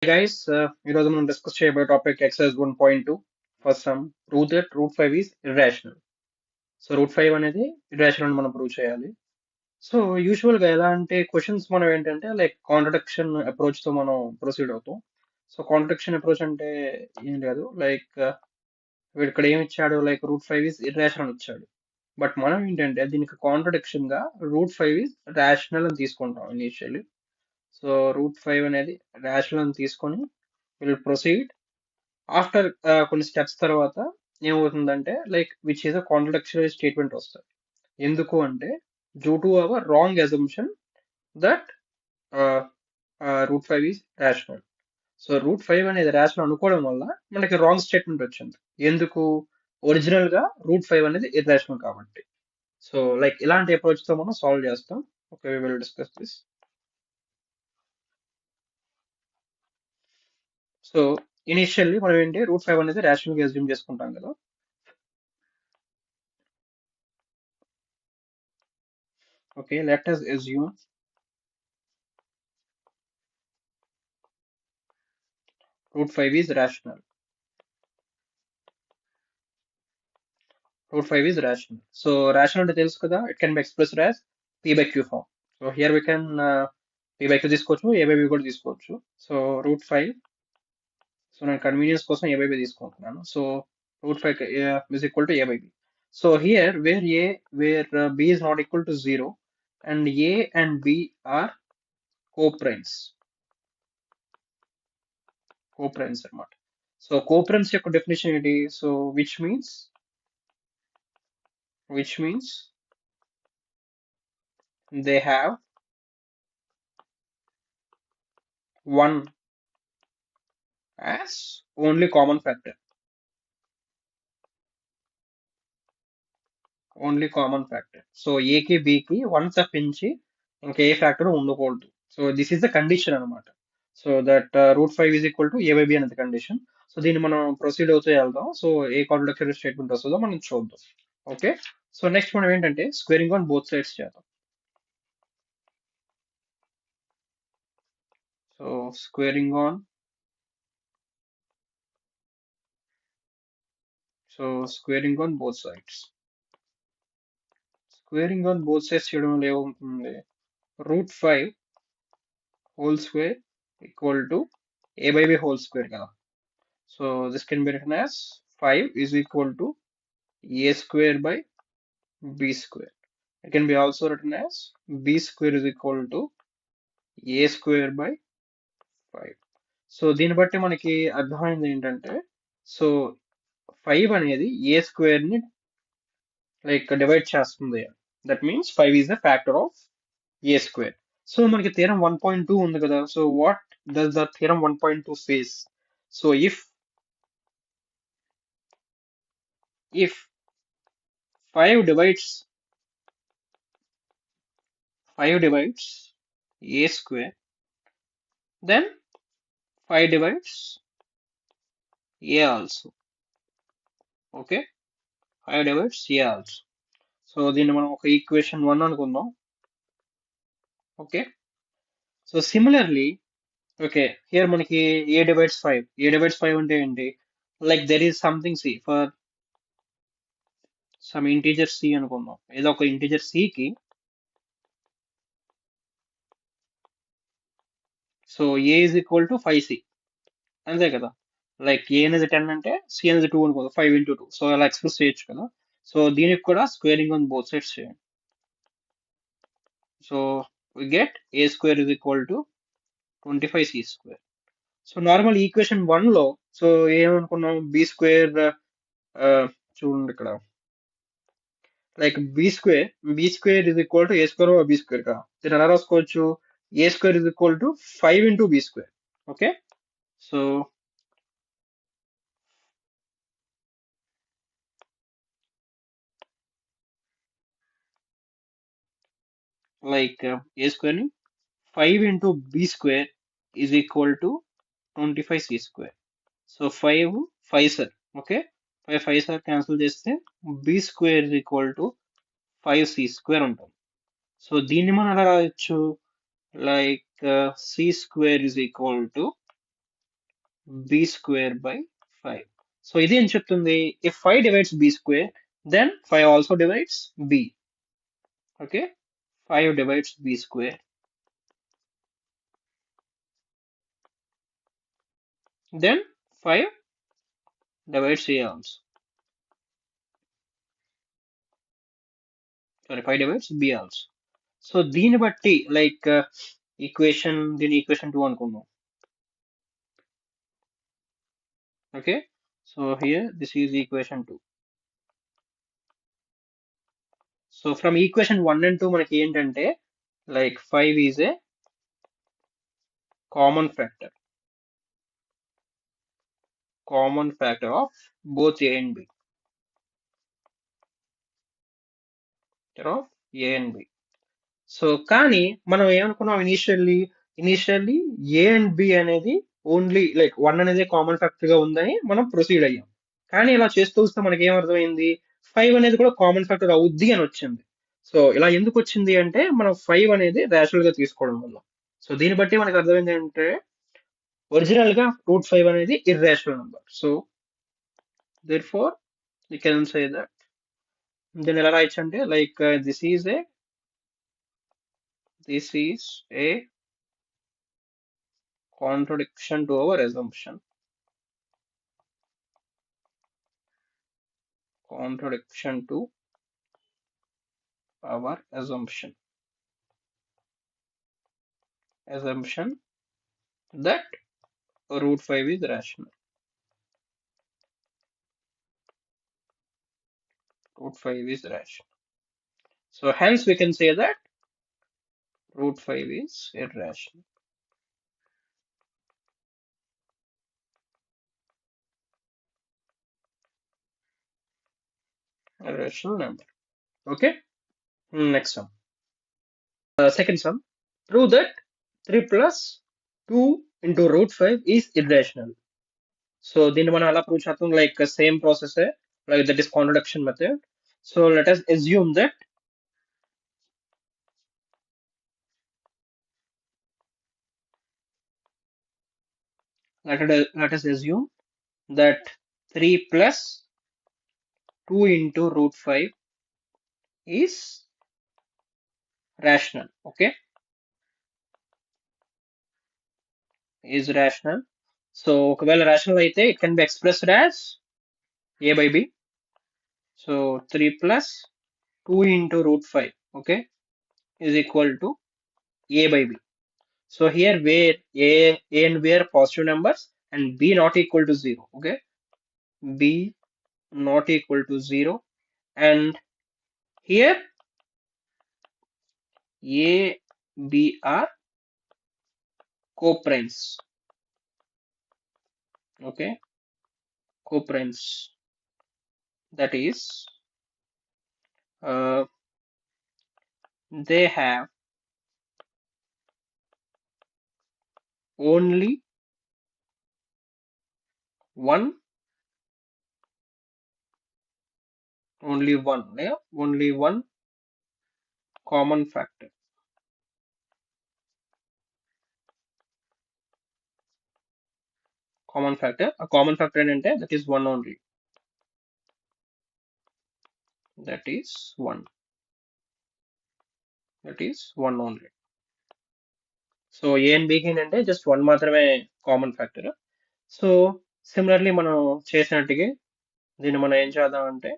Guys ఈరోజు మనం discuss చేయబోయే topic exercise 1.2 first some prove that root 5 is irrational. So root 5 అనేది irrational అని మనం ప్రూవ్ చేయాలి. సో యూజువల్ గా ఎలా అంటే క్వశ్చన్స్ మనం ఏంటంటే లైక్ కాంట్రడిక్షన్ అప్రోచ్ తో మనం ప్రొసీడ్ అవుతాం. సో కాంట్రడిక్షన్ అప్రోచ్ అంటే ఏం లేదు లైక్ వీడు ఇక్కడ ఏమి ఇచ్చాడు లైక్ రూట్ 5 ఈజ్ ఇర్రాషనల్ ఇచ్చాడు. బట్ మనం ఏంటంటే దీనికి కాంట్రడిక్షన్ గా రూట్ 5 ఈజ్ రేషనల్ అని తీసుకుంటాం ఇనిషియల్లీ. సో రూట్ 5 అనేది రేషనల్ అని తీసుకొని విల్ ప్రొసీడ్ ఆఫ్టర్ కొన్ని స్టెప్స్ తర్వాత ఏమవుతుందంటే like which is a contradictory statement వస్తుంది. ఎందుకు అంటే due to our wrong assumption that root 5 is rational. So root 5 అనేది రేషనల్ అనుకోవడం వల్ల మనకి రాంగ్ స్టేట్మెంట్ వచ్చింది. ఎందుకు? ఒరిజినల్ గా రూట్ 5 అనేది ఇర్రేషనల్ కాబట్టి. సో లైక్ ఇలాంటి అప్రోచ్ తో మనం సాల్వ్ చేస్తాం. Okay, we will discuss this. So initially మనం ఏంటి రూట్ 5 అనేది రేషనల్ గా అజ్యూమ్ చేసుకుంటాం కదా. Okay, let us assume root 5 is rational. Root 5 is rational. So rational అంటే తెలుసు కదా, it can be expressed as p by q form. So here we can p by q తీసుకోవచ్చు, a by b కూడా తీసుకోవచ్చు. So root 5, so నేను convenience కోసం a by b తీసుకుంటున్నాను. So root 5 is equal to a by b. So here where b is not equal to 0 and a and b are co-primes. Co-primes అన్నమాట. So co-primes యొక్క definition ఏంటి? So which means they have one as only common factor. Only common factor. So ఏకి బికి one తప్పించి ఇంకా ఏ factor ఉండకూడదు. So this is the condition అనమాట. So that root 5 is equal to a by b అనేది condition. So దీన్ని మనం ప్రొసీడ్ అవుతూ వెళ్దాం. సో ఏ కాంట్రడిక్టరీ స్టేట్మెంట్ వస్తుందో మనం చూద్దాం. ఓకే, సో నెక్స్ట్ మనం ఏంటంటే స్క్వేరింగ్ ఆన్ బోత్ సైడ్స్ చేద్దాం. So squaring on squaring on both sides. Squaring on both sides చేయడం వల్ల ఏమవుతుంది? Root 5 whole square equal to a by b whole square కదా. So this can be written as 5 is equal to a square by b square. It can be also written as b square is equal to a square by 5. So దీన్ని బట్టి మనకి అర్థమైంది ఏంటంటే so 5 అనేది ఏ square ని like divide చేస్తుంది. That means 5 is the factor of A square. So మనకి theorem 1.2 ఉంది కదా. So what does the theorem 1.2 says? So if 5 divides a square, then 5 divides a also. Okay, 5 divides a also. So దీన్ని మనం ఒక equation 1 అనుకుందాం. Okay, so similarly okay here మనకి a divides 5. a divides 5 అంటే ఏంటి? Like there is something c for some integer c అనుకుందాం. ఏదో ఒక ఇంటీజర్ c కి so a is equal to 5c అంతే కదా. లైక్ ఏ అనేది 10 అంటే సి అనేది 2 అనుకో, 5 ఇంటూ 2. సో అలా ఎక్స్ప్రెస్ చేయొచ్చు కదా. సో దీనికి కూడా స్క్వేరింగ్ ఆన్ బోత్ సైడ్స్ చేయండి. So we get a square is equal to 25c square. So normal equation 1 లో సో ఏమనుకున్నాం? బి స్క్వేర్ చూడండి ఇక్కడ like b square is equal to a square b square కదా. దీన్ని ఎలా రాసుకోవచ్చు? A square is equal to 5 into b square. Okay, so like a square ని 5 into b square is equal to 25c square. So 5 sir. Okay, 5 sir cancel చేస్తే b square is equal to 5c square ఉంటుంది. So దీన్ని మనం ఎలా రాయొచ్చు? Like c square is equal to b square by 5. So ఇది ఏం చెప్తుంది? If 5 divides b square, then 5 also divides b. Okay? 5 divides b square. Then 5 divides a also. Sorry, 5 divides b also. So దీన్ని బట్టి like దీని equation 2 అనుకుందాం. Okay, so here this is equation 2. So from equation 1 and 2 మనకి ఏంటంటే like 5 is a common factor of both a and b, of a and b. So కానీ మనం ఏమనుకున్నాం initially a and b అనేది only like 1 అనేది common factor గా ఉందని మనం ప్రొసీడ్ అయ్యాం. కానీ ఇలా చేస్తూ వస్తే మనకి ఏమర్థమైంది, 5 అనేది కూడా కామన్ ఫ్యాక్టర్ అవుద్ది అని వచ్చింది. సో ఇలా ఎందుకు వచ్చింది అంటే మనం 5 అనేది రేషనల్ గా తీసుకోవడం వల్ల. సో దీన్ని బట్టి మనకు అర్థమైంది ఏంటంటే ఒరిజినల్ గా √5 అనేది irrational number. So therefore you can say that దీన్ని ఎలా రాయొచ్చు అంటే like this is a contradiction to our assumption. Contradiction to our assumption. Assumption that √5 is rational. √5 is rational. So hence we can say that √5 is irrational. Irrational number. Okay. Next sum. Second sum. Prove that 3 plus 2 into √5 is irrational. So దీన్ని మనం ఎలా prove చేస్తాం, like same process, like that is contradiction method. So let us assume that let us assume that 3 plus 2 into √5 is rational. Okay, is rational. So ఒకవేళ rational అయితే it can be expressed as a by b. So 3 plus 2 into √5, okay, is equal to a by b. So here where a and b are positive numbers and b not equal to 0. Okay, b not equal to 0, and here a b are co-primes. Okay, co-primes, that is they have only one common factor. A common factor అంటే that is one only. That is one only. So a and బికి ఏంటంటే just 1 మాత్రమే common factor. So similarly మనం చేసినట్టుగా దీన్ని మనం ఏం చేద్దామంటే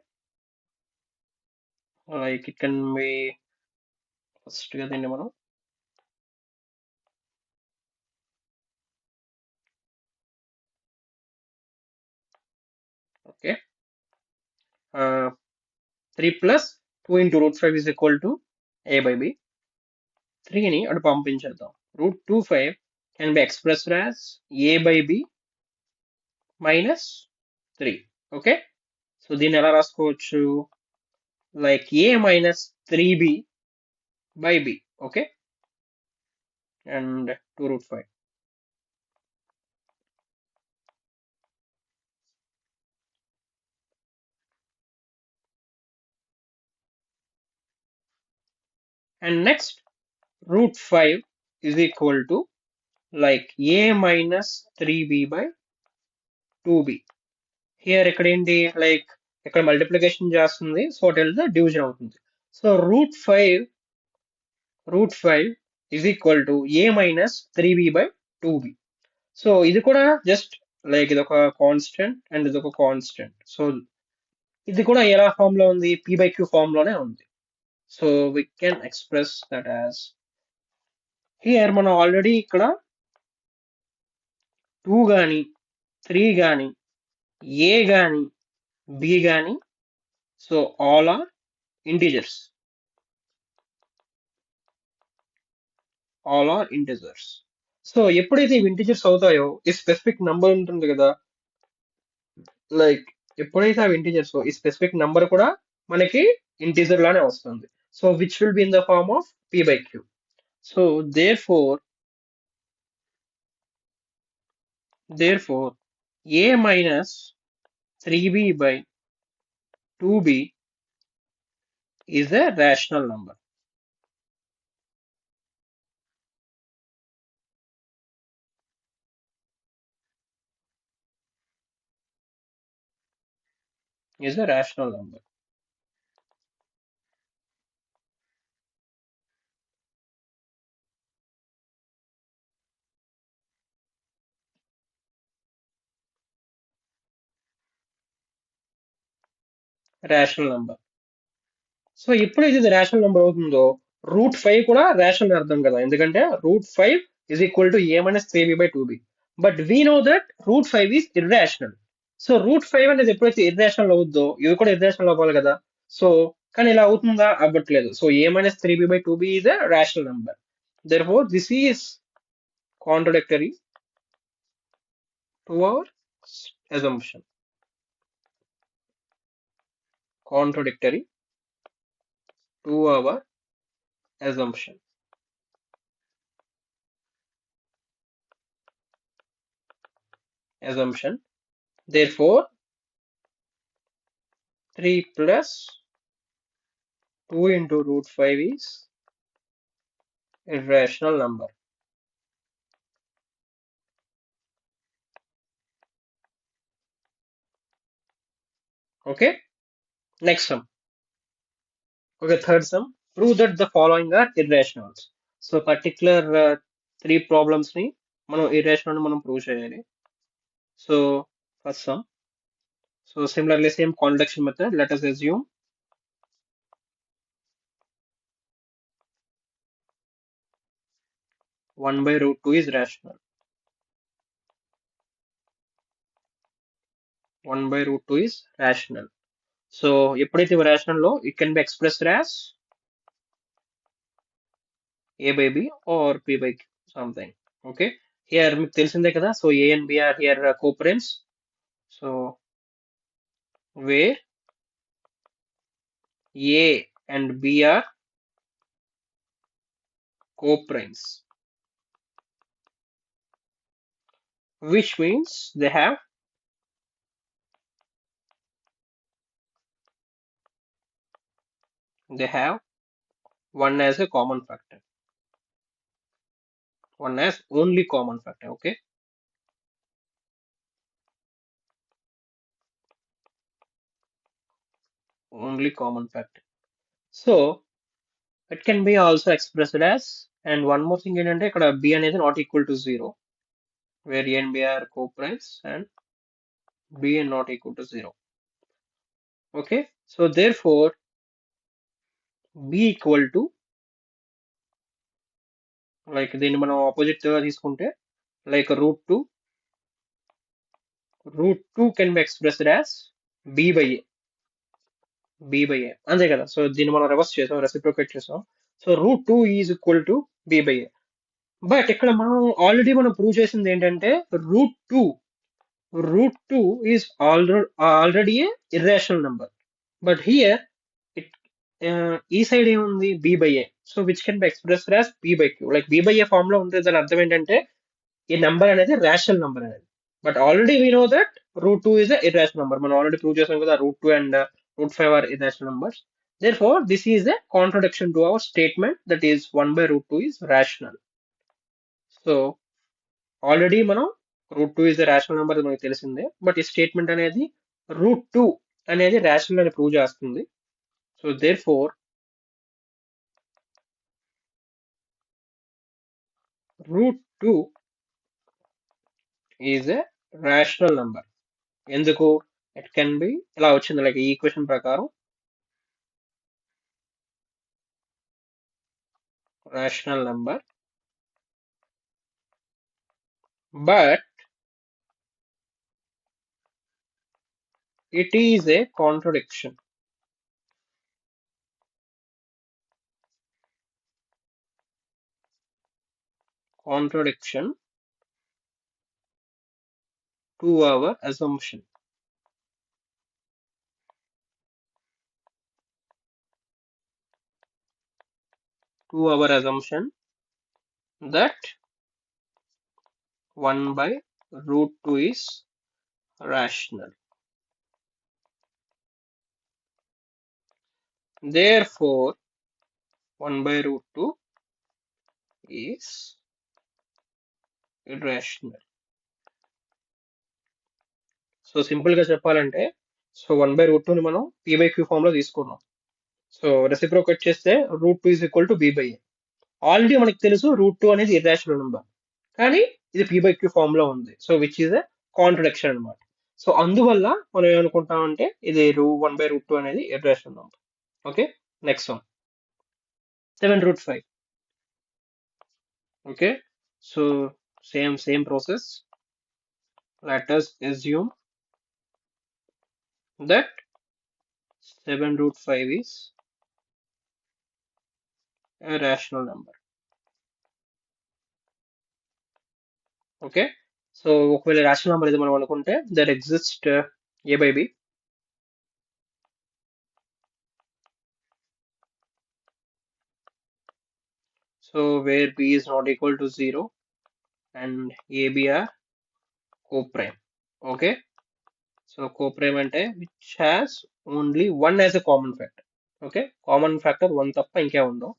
like it can B first గా దీన్ని మనం okay 3 plus 2 into √5 is equal to a by b. 3ని అటు పంపించేద్దాం. √25 can be expressed as a by b minus 3. Okay, so దీన్ని ఎలా రాసుకోవచ్చు, like a minus 3b by b. Okay, and 2 √5. And next √5 is equal to like a minus 3b by 2b. Here ఇక్కడ ఏంటి like ఇక్కడ multiplication చేస్తుంది, so tell the division అవుతుంది. So root five is equal to a minus 3b by 2b. So ఇది కూడా just like ఇది ఒక constant and ఇది ఒక కాన్స్టెంట్. సో ఇది కూడా ఎలా ఫామ్ లో ఉంది, p by q ఫామ్ లోనే ఉంది. So we can express that as here మనం ఆల్రెడీ ఇక్కడ 2 గాని 3 గాని a గాని b గాని, సో ఆల్ ఆర్ ఇంటీజర్స్. సో ఎప్పుడైతే ఇవి ఇంటీజర్స్ అవుతాయో ఈ స్పెసిఫిక్ నంబర్ ఉంటుంది కదా, లైక్ ఎప్పుడైతే అవి ఇంటీజర్స్ ఈ స్పెసిఫిక్ నంబర్ కూడా మనకి ఇంటీజర్ లానే వస్తుంది. So which will be in the form of p by q. So therefore a minus 3b by 2b is a rational number. Is a rational number. Rational number. So ఎప్పుడైతే ఇది rational number అవుతుందో route 5 కూడా rational అర్థం కదా, ఎందుకంటే root 5 is equal to a minus 3b by 2b. But we know that root 5 is irrational. So root 5 అనేది ఎప్పుడైతే irrational అవుద్దో ఇది కూడా ఇర్రేషనల్ అవ్వాలి కదా. సో కానీ ఇలా అవుతుందా, అవ్వట్లేదు. So a minus 3b by 2b is a rational number. Therefore this is contradictory to our assumption. Contradictory to our assumption. Therefore 3 plus 2 into root 5 is irrational number. Okay, next sum. Okay, third sum. Prove that the following are irrationals. So particular 3 problems ni మనం irrational అని మనం prove చేయాలి. So first sum. So similarly same contradiction method. Let us assume 1 by root 2 is rational. 1 by root 2 is rational. So ఎప్పుడైతే ఇవి rational లో it can be expressed as a by b or p by q something. Okay, here మీకు తెలిసిందే కదా. So a and b are here co-parents. So where a and b are co-primes, which means they have one as a common factor, one as only common factor. Okay, only common factor. So it can be also expressed as, and one more thing ఏంటంటే ఇక్కడ b అనేది not equal to 0, where a and b are co-primes and b is not equal to 0. Okay, so therefore b equal to, like దీన్ని మనం opposite తీసుకుంటే like root 2 can be expressed as b by a, అంతే కదా. So దీన్ని మనం reverse చేసాం, reciprocate చేసాం. So root 2 is equal to b by a. But ఇక్కడ మనం ఆల్రెడీ మనం ప్రూవ్ చేసింది ఏంటంటే root 2 is already a irrational number. But here it ఈ సైడ్ ఏముంది b by a. So which can be expressed as b by q. Like b by a form లో ఉంటుంది. దాని అర్థం ఏంటంటే ఈ నెంబర్ అనేది రేషనల్ నెంబర్ అనేది. But already we know that root 2 is a irrational number. మనం ఆల్రెడీ ప్రూవ్ చేసాం కదా route 2 and root 5 are irrational numbers. Therefore this is a contradiction to our statement that is 1 by root 2 is rational. So already మనం root two is the rational number మనకు తెలిసిందే, but ఈ statement అనేది root two అనేది rational అని prove చేస్తుంది. So therefore root two is a rational number. ఎందుకు? It can be ఇలా వచ్చింది, లైక్ ఈ ఈక్వేషన్ ప్రకారం rational number, but it is a contradiction. Contradiction to our assumption. To our assumption that 1 by root 2 is rational. Therefore, 1 by root 2 is irrational. So simple గా చెప్పాలంటే, so 1 by root 2 ని మనం p by q form లో తీసుకున్నాం. So reciprocate చేస్తే root 2 is equal to b by a. Already మనకి తెలుసు route 2 అనేది ఇర్రాషనల్ నెంబర్, కానీ ఇది p by q ఫామ్ లో ఉంది. So which is a contradiction అనమాట. సో అందువల్ల మనం ఏమనుకుంటామంటే ఇది 1 by root 2 అనేది irrational number. Okay, next one 7 root 5. Okay, so same process. Let us assume that 7 root 5 is a rational number. Okay, so ఒకవేళ rational number ఇది మనం అనుకుంటే that exist a by b. So where b is not equal to 0 and a, b are co-prime. Okay, so co-prime అంటే which has only one as a common factor. Okay, common factor 1 తప్ప ఇంకే ఉందో.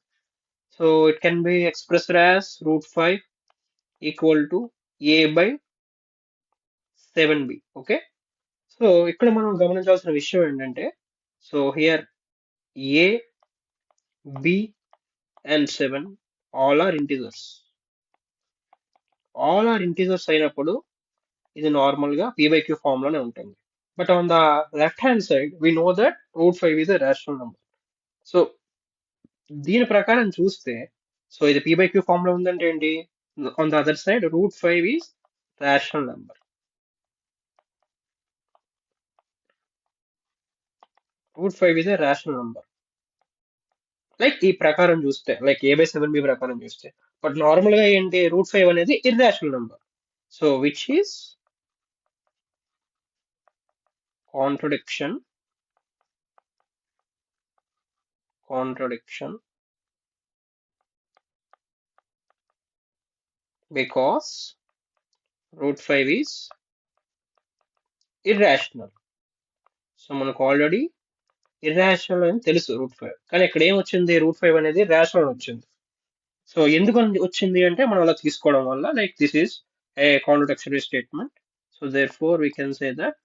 So it can be expressed as root 5 equal to a by 7b. Okay, so ఇక్కడ మనం గమనించాల్సిన విషయం ఏంటంటే, so here a, b and 7 all are integers. All are integers అయినప్పుడు ఇది నార్మల్ గా p by q ఫామ్ లోనే ఉంటుంది. But on the left hand side we know that root 5 is a rational number. సో దీని ప్రకారం చూస్తే, సో ఇది p by q ఫామ్ లో ఉందంటే ఏంటి? On the other side root 5 is rational number. Root 5 is a rational number. Like ఈ ప్రకారం చూస్తే, లైక్ a by 7b ప్రకారం చూస్తే. బట్ నార్మల్ గా ఏంటి, రూట్ 5 అనేది irrational number. So which is contradiction because root 5 is irrational. So మనకు already irrational అని తెలుసు రూట్ 5, కానీ ఇక్కడ ఏం వచ్చింది, రూట్ 5 అనేది రేషనల్ వచ్చింది. సో ఎందుకు వచ్చింది అంటే మనం అలా తీసుకోవడం వల్ల, like this is a contradictory statement. So therefore we can say that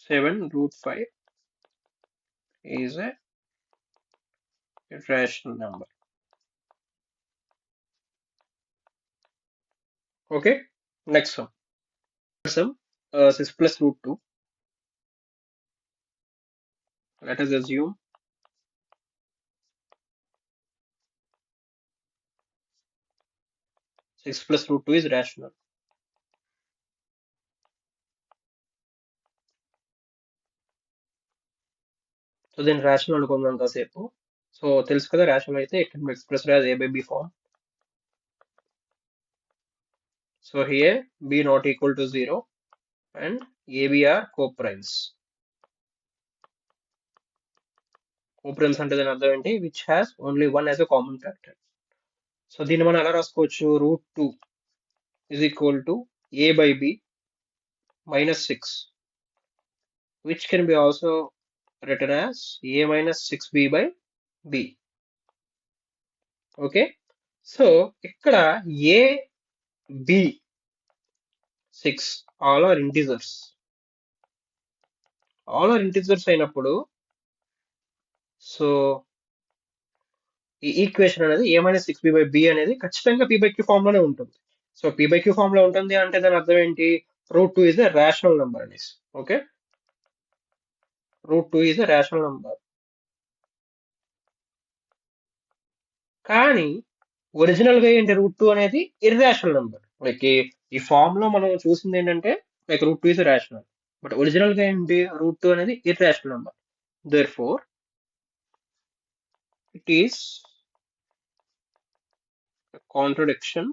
7 root 5 is a irrational number. Okay, next one. Some 6 plus root 2. Let us assume 6 plus root 2 is rational. So దీన్ని rational అనుకుందాం కాసేపు. So తెలుసు కదా, rational అయితే it can be expressed as a by b form. So here b not equal to 0 and ab are co-primes. Co-primes అంటే దాని అర్థం ఏంటి, which has only one as a common factor. So దీన్ని మనం ఎలా రాసుకోవచ్చు, route 2 is equal to a by b minus 6, which can be also written as a minus 6b by b. Okay, so ఇక్కడ a b 6 all are integers అయినప్పుడు so ఈ equation అనేది a minus six b by b అనేది ఖచ్చితంగా p by q form లోనే ఉంటుంది. So p by q form లో ఉంటుంది అంటే దాని అర్థం ఏంటి? Root two is a rational number అనేసి. ఓకే, root two is a rational number. కానీ ఒరిజినల్ గా ఏంటి? రూట్ టూ అనేది ఇర్రేషనల్ నెంబర్. లైక్ ఈ ఫామ్ లో మనం చూసింది ఏంటంటే like root two is rational, but original గా ఏంటి? రూట్ టూ అనేది irrational number. Therefore it is contradiction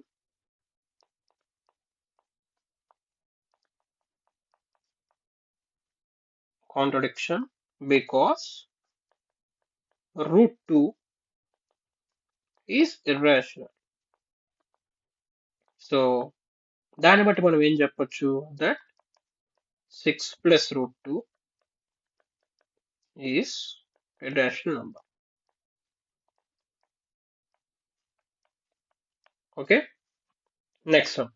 because root 2 is irrational. So దాన్ని బట్టి మనం ఏం చెప్పొచ్చు? That 6 plus root 2 is a rational number. Okay, next one.